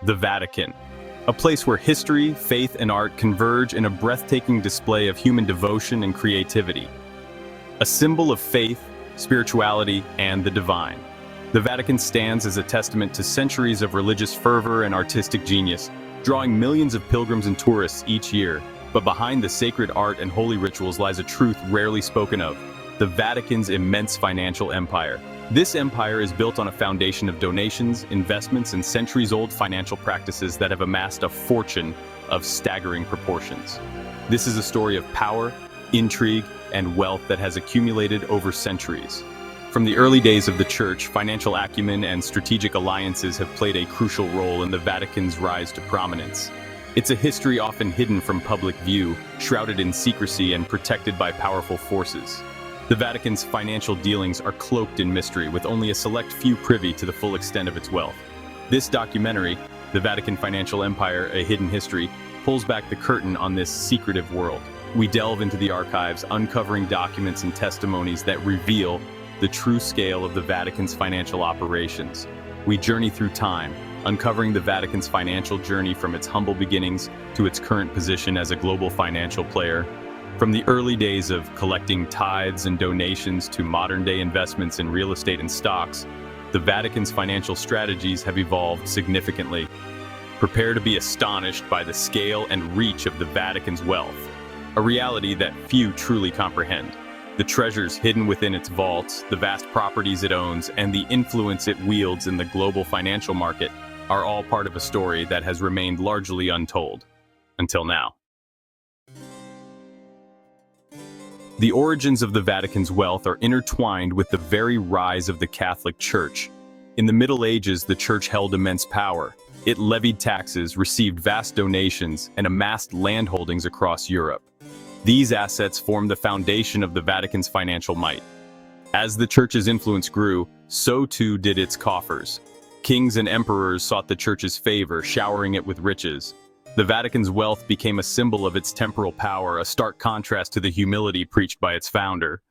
the Vatican, a place where history, faith, and art converge in a breathtaking display of human devotion and creativity. A symbol of faith, spirituality, and the divine, the Vatican stands as a testament to centuries of religious fervor and artistic genius, drawing millions of pilgrims and tourists each year. But behind the sacred art and holy rituals lies a truth rarely spoken of: the Vatican's immense financial empire. This empire is built on a foundation of donations, investments, and centuries-old financial practices that have amassed a fortune of staggering proportions. This is a story of power, intrigue, and wealth that has accumulated over centuries. From the early days of the Church, financial acumen and strategic alliances have played a crucial role in the Vatican's rise to prominence. It's a history often hidden from public view, shrouded in secrecy and protected by powerful forces. The Vatican's financial dealings are cloaked in mystery, with only a select few privy to the full extent of its wealth. This documentary, The Vatican Financial Empire: A Hidden History, pulls back the curtain on this secretive world. We delve into the archives, uncovering documents and testimonies that reveal the true scale of the Vatican's financial operations. We journey through time, uncovering the Vatican's financial journey from its humble beginnings to its current position as a global financial player. From the early days of collecting tithes and donations to modern-day investments in real estate and stocks, the Vatican's financial strategies have evolved significantly. Prepare to be astonished by the scale and reach of the Vatican's wealth, a reality that few truly comprehend. The treasures hidden within its vaults, the vast properties it owns, and the influence it wields in the global financial market are all part of a story that has remained largely untold, until now. The origins of the Vatican's wealth are intertwined with the very rise of the Catholic Church. In the Middle Ages, the Church held immense power. It levied taxes, received vast donations, and amassed landholdings across Europe. These assets formed the foundation of the Vatican's financial might. As the Church's influence grew, so too did its coffers. Kings and emperors sought the Church's favor, showering it with riches. The Vatican's wealth became a symbol of its temporal power, a stark contrast to the humility preached by its founder.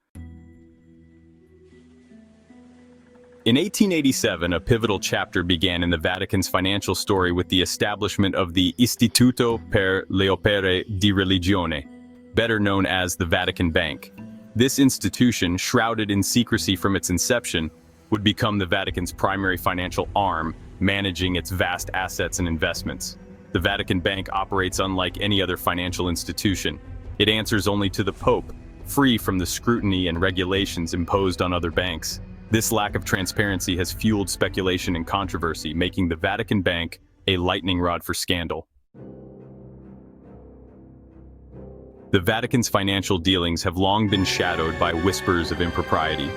In 1887, a pivotal chapter began in the Vatican's financial story with the establishment of the Istituto per le Opere di Religione, better known as the Vatican Bank. This institution, shrouded in secrecy from its inception, would become the Vatican's primary financial arm, managing its vast assets and investments. The Vatican Bank operates unlike any other financial institution. It answers only to the Pope, free from the scrutiny and regulations imposed on other banks. This lack of transparency has fueled speculation and controversy, making the Vatican Bank a lightning rod for scandal. The Vatican's financial dealings have long been shadowed by whispers of impropriety.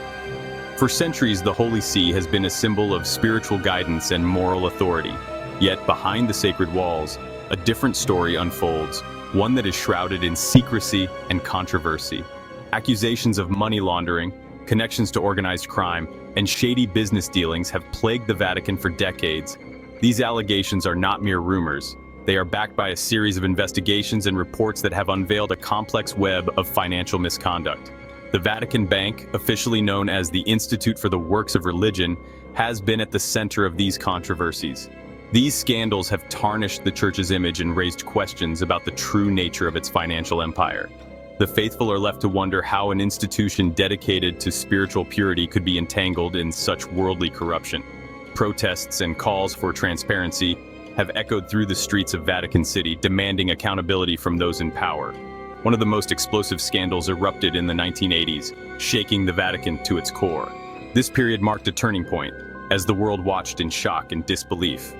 For centuries, the Holy See has been a symbol of spiritual guidance and moral authority. Yet behind the sacred walls, a different story unfolds, one that is shrouded in secrecy and controversy. Accusations of money laundering, connections to organized crime, and shady business dealings have plagued the Vatican for decades. These allegations are not mere rumors. They are backed by a series of investigations and reports that have unveiled a complex web of financial misconduct. The Vatican Bank, officially known as the Institute for the Works of Religion, has been at the center of these controversies. These scandals have tarnished the Church's image and raised questions about the true nature of its financial empire. The faithful are left to wonder how an institution dedicated to spiritual purity could be entangled in such worldly corruption. Protests and calls for transparency have echoed through the streets of Vatican City, demanding accountability from those in power. One of the most explosive scandals erupted in the 1980s, shaking the Vatican to its core. This period marked a turning point, as the world watched in shock and disbelief.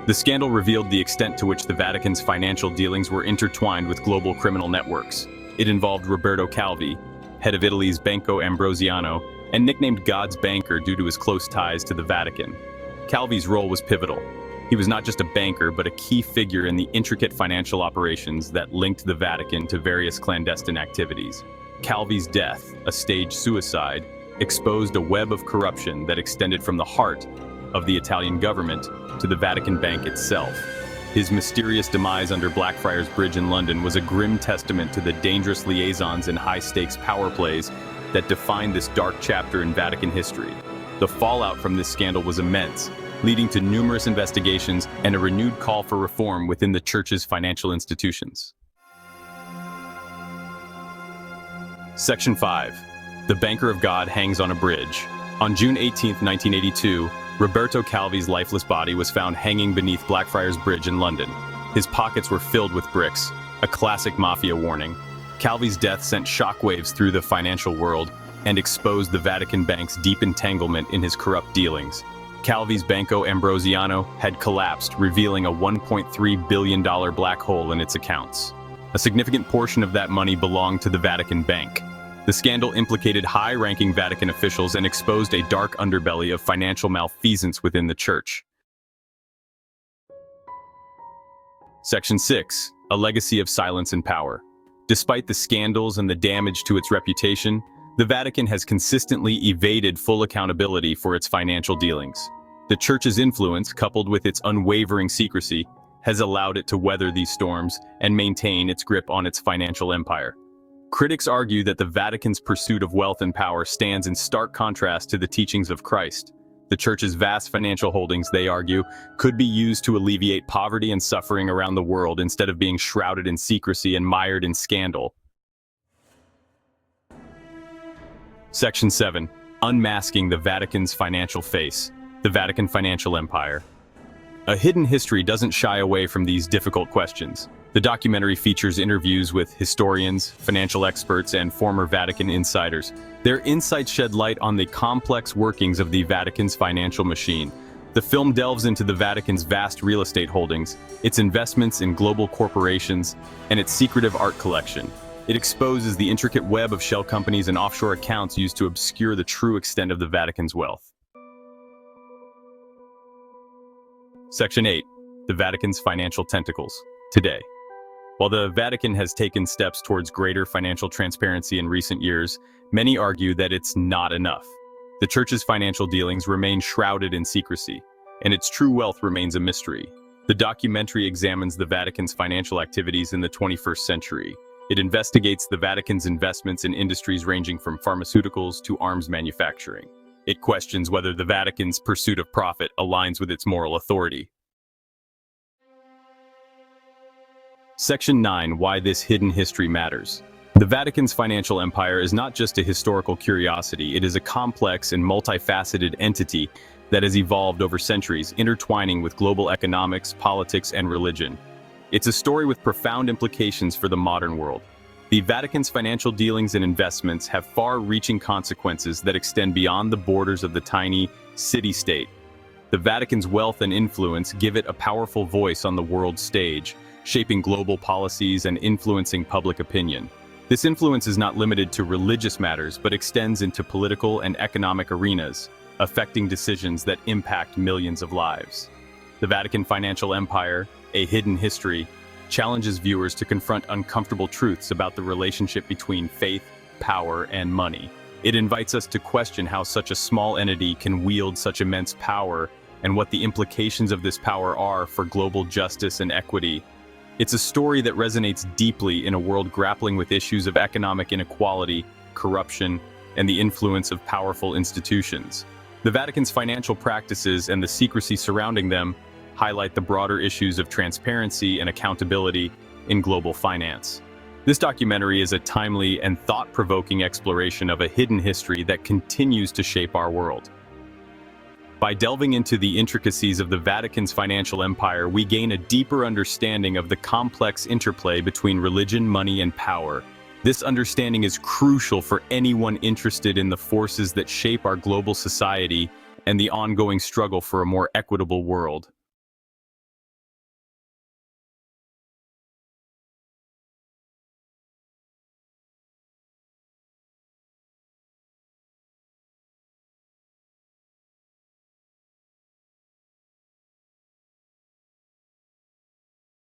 The scandal revealed the extent to which the Vatican's financial dealings were intertwined with global criminal networks. It involved Roberto Calvi, head of Italy's Banco Ambrosiano, and nicknamed God's banker due to his close ties to the Vatican. Calvi's role was pivotal. He was not just a banker, but a key figure in the intricate financial operations that linked the Vatican to various clandestine activities. Calvi's death, a staged suicide, exposed a web of corruption that extended from the heart of the Italian government to the Vatican Bank itself. His mysterious demise under Blackfriars Bridge in London was a grim testament to the dangerous liaisons and high-stakes power plays that defined this dark chapter in Vatican history. The fallout from this scandal was immense, leading to numerous investigations and a renewed call for reform within the Church's financial institutions. Section 5. The Banker of God hangs on a bridge. On June 18, 1982, Roberto Calvi's lifeless body was found hanging beneath Blackfriars Bridge in London. His pockets were filled with bricks, a classic mafia warning. Calvi's death sent shockwaves through the financial world and exposed the Vatican Bank's deep entanglement in his corrupt dealings. Calvi's Banco Ambrosiano had collapsed, revealing a $1.3 billion black hole in its accounts. A significant portion of that money belonged to the Vatican Bank. The scandal implicated high-ranking Vatican officials and exposed a dark underbelly of financial malfeasance within the Church. Section 6. A legacy of silence and power. Despite the scandals and the damage to its reputation, the Vatican has consistently evaded full accountability for its financial dealings. The Church's influence, coupled with its unwavering secrecy, has allowed it to weather these storms and maintain its grip on its financial empire. Critics argue that the Vatican's pursuit of wealth and power stands in stark contrast to the teachings of Christ. The Church's vast financial holdings, they argue, could be used to alleviate poverty and suffering around the world instead of being shrouded in secrecy and mired in scandal. Section 7. Unmasking the Vatican's financial face. The Vatican Financial Empire. A Hidden History doesn't shy away from these difficult questions. The documentary features interviews with historians, financial experts, and former Vatican insiders. Their insights shed light on the complex workings of the Vatican's financial machine. The film delves into the Vatican's vast real estate holdings, its investments in global corporations, and its secretive art collection. It exposes the intricate web of shell companies and offshore accounts used to obscure the true extent of the Vatican's wealth. Section 8. The Vatican's Financial Tentacles. Today. While the Vatican has taken steps towards greater financial transparency in recent years, many argue that it's not enough. The Church's financial dealings remain shrouded in secrecy, and its true wealth remains a mystery. The documentary examines the Vatican's financial activities in the 21st century. It investigates the Vatican's investments in industries ranging from pharmaceuticals to arms manufacturing. It questions whether the Vatican's pursuit of profit aligns with its moral authority. Section 9. Why this hidden history matters. The Vatican's financial empire is not just a historical curiosity, it is a complex and multifaceted entity that has evolved over centuries, intertwining with global economics, politics, and religion. It's a story with profound implications for the modern world. The Vatican's financial dealings and investments have far-reaching consequences that extend beyond the borders of the tiny city-state. The Vatican's wealth and influence give it a powerful voice on the world stage, shaping global policies and influencing public opinion. This influence is not limited to religious matters, but extends into political and economic arenas, affecting decisions that impact millions of lives. The Vatican Financial Empire, A Hidden History, challenges viewers to confront uncomfortable truths about the relationship between faith, power, and money. It invites us to question how such a small entity can wield such immense power and what the implications of this power are for global justice and equity. It's a story that resonates deeply in a world grappling with issues of economic inequality, corruption, and the influence of powerful institutions. The Vatican's financial practices and the secrecy surrounding them highlight the broader issues of transparency and accountability in global finance. This documentary is a timely and thought-provoking exploration of a hidden history that continues to shape our world. By delving into the intricacies of the Vatican's financial empire, we gain a deeper understanding of the complex interplay between religion, money, and power. This understanding is crucial for anyone interested in the forces that shape our global society and the ongoing struggle for a more equitable world.